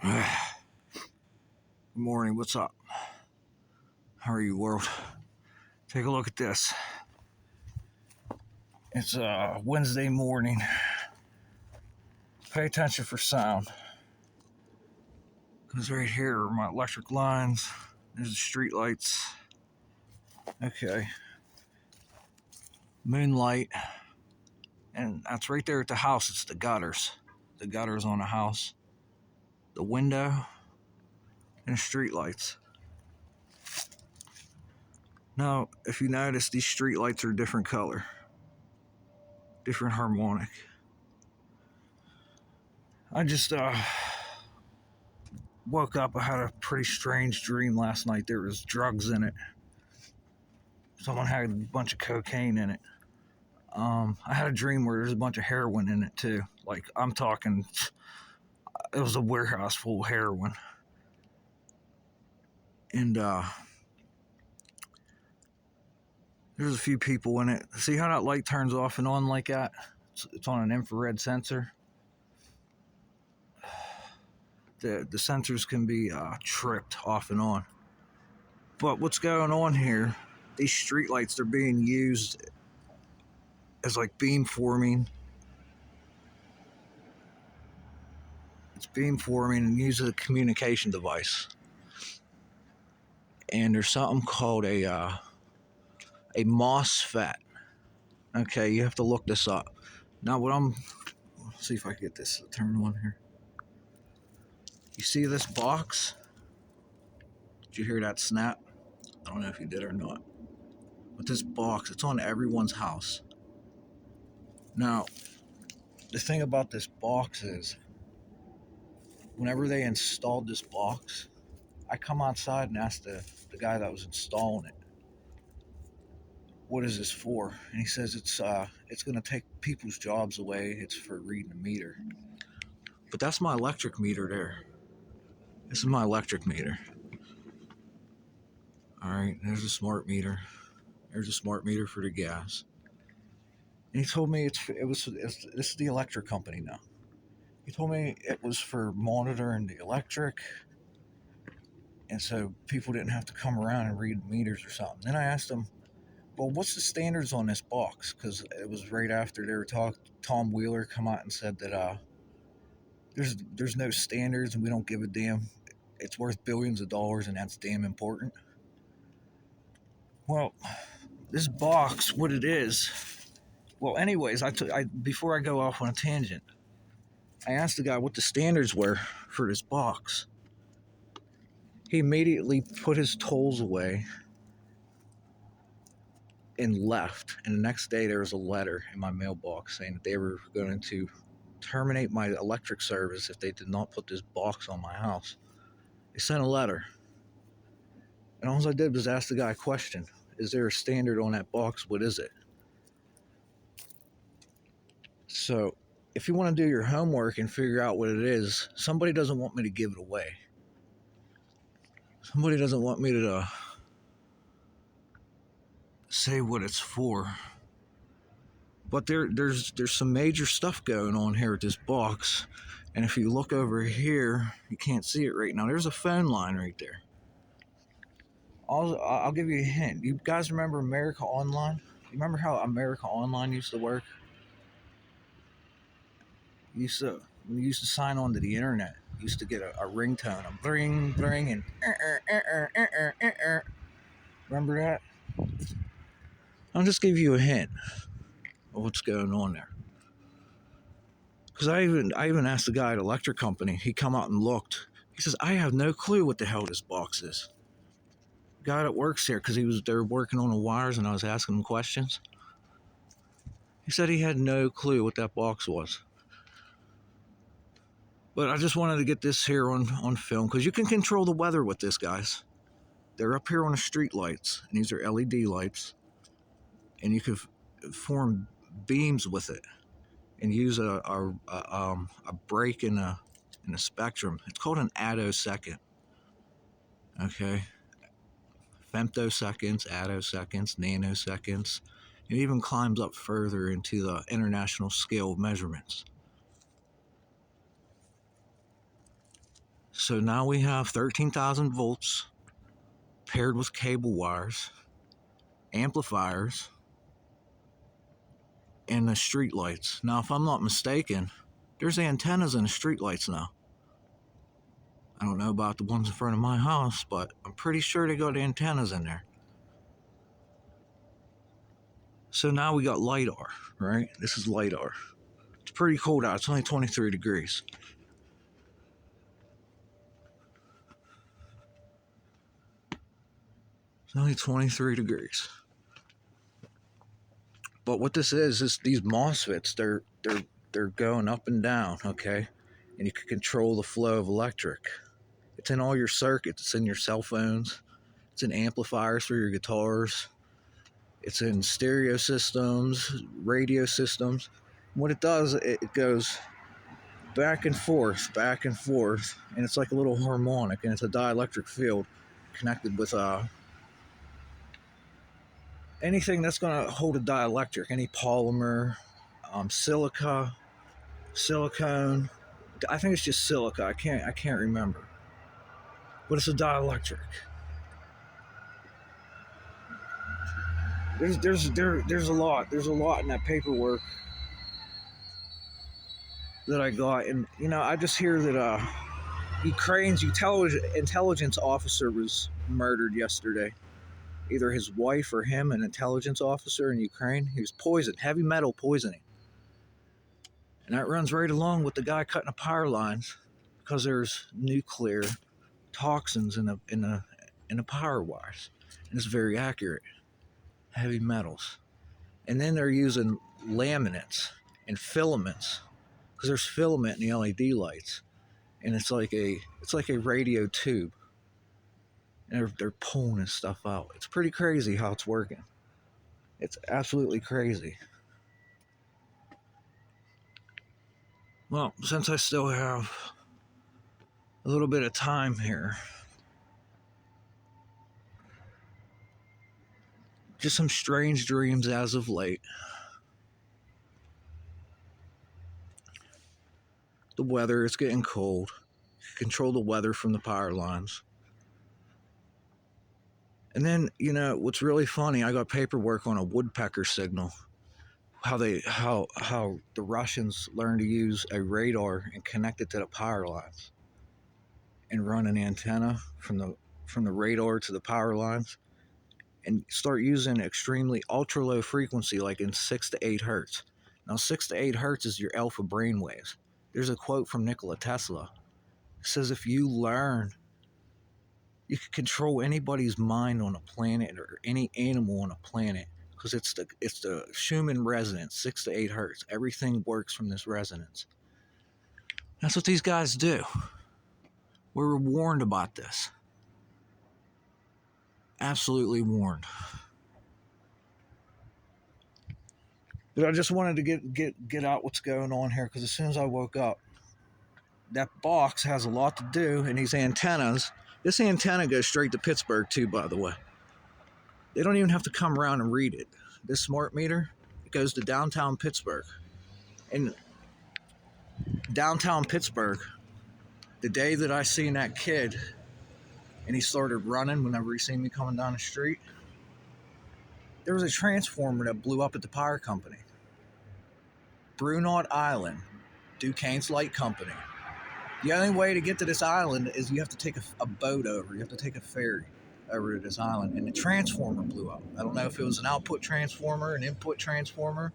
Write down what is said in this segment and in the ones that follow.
Good morning, what's up? How are you, world? Take a look at this. It's Wednesday morning. Pay attention for sound. Because right here are my electric lines. There's the street lights. Okay. Moonlight. And that's right there at the house. It's the gutters. The gutters on the house. The window. And the street lights. Now, if you notice, these street lights are different color. Different harmonic. I just woke up. I had a pretty strange dream last night. There was drugs in it. Someone had a bunch of cocaine in it. I had a dream where there's a bunch of heroin in it too. Like, I'm talking, it was a warehouse full of heroin. And there's a few people in it. See how that light turns off and on like that? It's on an infrared sensor. The sensors can be tripped off and on. But what's going on here, these street lights, they're being used as like beamforming. It's beamforming and used as a communication device. And there's something called a MOSFET. Okay, you have to look this up. Now, let's see if I can get this to turn on here. You see this box? Did you hear that snap? I don't know if you did or not. But this box, it's on everyone's house. Now, the thing about this box is, whenever they installed this box, I come outside and ask the guy that was installing it, what is this for? And he says it's going to take people's jobs away. It's for reading a meter. But that's my electric meter there. This is my electric meter. All right, there's a smart meter. There's a smart meter for the gas. And he told me this is the electric company now. He told me it was for monitoring the electric, and so people didn't have to come around and read meters or something. Then I asked him, well, what's the standards on this box? Because it was right after they were Tom Wheeler come out and said that there's no standards and we don't give a damn. It's worth billions of dollars and that's damn important. Well, this box, what it is. Well, anyways, before I go off on a tangent, I asked the guy what the standards were for this box. He immediately put his tools away and left. And the next day, there was a letter in my mailbox saying that they were going to terminate my electric service if they did not put this box on my house. They sent a letter. And all I did was ask the guy a question. Is there a standard on that box? What is it? So, if you want to do your homework and figure out what it is, somebody doesn't want me to give it away. Somebody doesn't want me to say what it's for. But there's some major stuff going on here with this box. And if you look over here, you can't see it right now. There's a phone line right there. I'll give you a hint. You guys remember America Online? You remember how America Online used to work? When you used to sign on to the internet, you used to get a ringtone, a bring, bring, and remember that? I'll just give you a hint of what's going on there. Because I even asked the guy at the electric company. He come out and looked. He says, I have no clue what the hell this box is. The guy that works here, because they're working on the wires and I was asking him questions. He said he had no clue what that box was. But I just wanted to get this here on film, because you can control the weather with this, guys. They're up here on the street lights, and these are LED lights. And you can form beams with it and use a break in a spectrum. It's called an attosecond. Okay, femtoseconds, attoseconds, nanoseconds. It even climbs up further into the international scale of measurements. So now we have 13,000 volts paired with cable wires, amplifiers, and the street lights. Now, if I'm not mistaken, there's antennas in the street lights now. I don't know about the ones in front of my house, but I'm pretty sure they got antennas in there. So now we got LiDAR, right? This is LiDAR. It's pretty cold out. It's only 23 degrees. It's only 23 degrees. But what this is these MOSFETs, they're going up and down, okay? And you can control the flow of electric. It's in all your circuits. It's in your cell phones. It's in amplifiers for your guitars. It's in stereo systems, radio systems. What it does, it goes back and forth, and it's like a little harmonic, and it's a dielectric field connected with anything that's going to hold a dielectric, any polymer, silica, silicone. I think it's just silica. I can't remember, but it's a dielectric. There's a lot in that paperwork that I got, and I just hear that Ukraine's intelligence officer was murdered yesterday. Either his wife or him, an intelligence officer in Ukraine. He was poisoned, heavy metal poisoning, and that runs right along with the guy cutting the power lines because there's nuclear toxins in the power wires, and it's very accurate. Heavy metals. And then they're using laminates and filaments, because there's filament in the LED lights, and it's like a radio tube, and they're pulling this stuff out. It's pretty crazy how it's working. It's absolutely crazy. Well, since I still have a little bit of time here, just some strange dreams as of late. The weather is getting cold. Control the weather from the power lines. And then, what's really funny, I got paperwork on a woodpecker signal. How the Russians learned to use a radar and connect it to the power lines and run an antenna from the radar to the power lines and start using extremely ultra low frequency, like in 6 to 8 hertz. Now 6 to 8 hertz is your alpha brainwaves. There's a quote from Nikola Tesla. It says if you learn, you can control anybody's mind on a planet or any animal on a planet, because it's the Schumann resonance, 6 to 8 hertz. Everything works from this resonance. That's what these guys do. We were warned about this. Absolutely warned. But I just wanted to get out what's going on here, because as soon as I woke up, that box has a lot to do, and these antennas. This antenna goes straight to Pittsburgh too, by the way. They don't even have to come around and read it. This smart meter, it goes to downtown Pittsburgh. And downtown Pittsburgh, the day that I seen that kid and he started running whenever he seen me coming down the street, there was a transformer that blew up at the power company. Brunaut Island, Duquesne's Light Company. The only way to get to this island is you have to take a boat over. You have to take a ferry over to this island. And the transformer blew up. I don't know if it was an output transformer, an input transformer.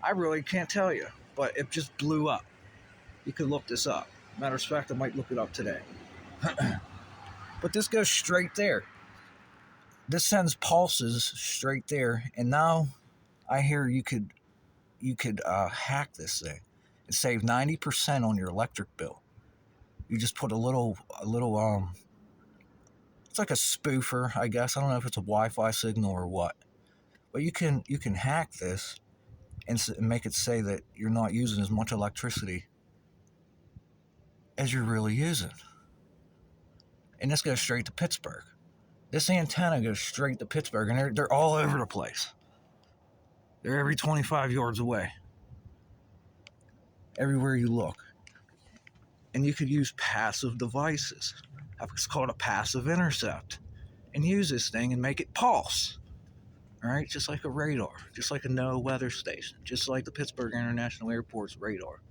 I really can't tell you. But it just blew up. You could look this up. Matter of fact, I might look it up today. But this goes straight there. This sends pulses straight there. And now I hear you could hack this thing and save 90% on your electric bill. You just put a little it's like a spoofer, I guess. I don't know if it's a Wi-Fi signal or what, but you can hack this and make it say that you're not using as much electricity as you're really using. And this goes straight to Pittsburgh. This antenna goes straight to Pittsburgh, and they're all over the place. They're every 25 yards away. Everywhere you look. And you could use passive devices. It's called a passive intercept. And use this thing and make it pulse. All right, just like a radar, just like a NOAA weather station, just like the Pittsburgh International Airport's radar.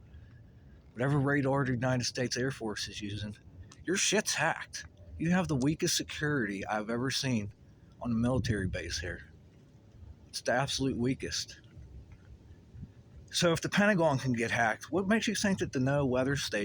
Whatever radar the United States Air Force is using, your shit's hacked. You have the weakest security I've ever seen on a military base here. It's the absolute weakest. So if the Pentagon can get hacked, what makes you think that the NOAA weather station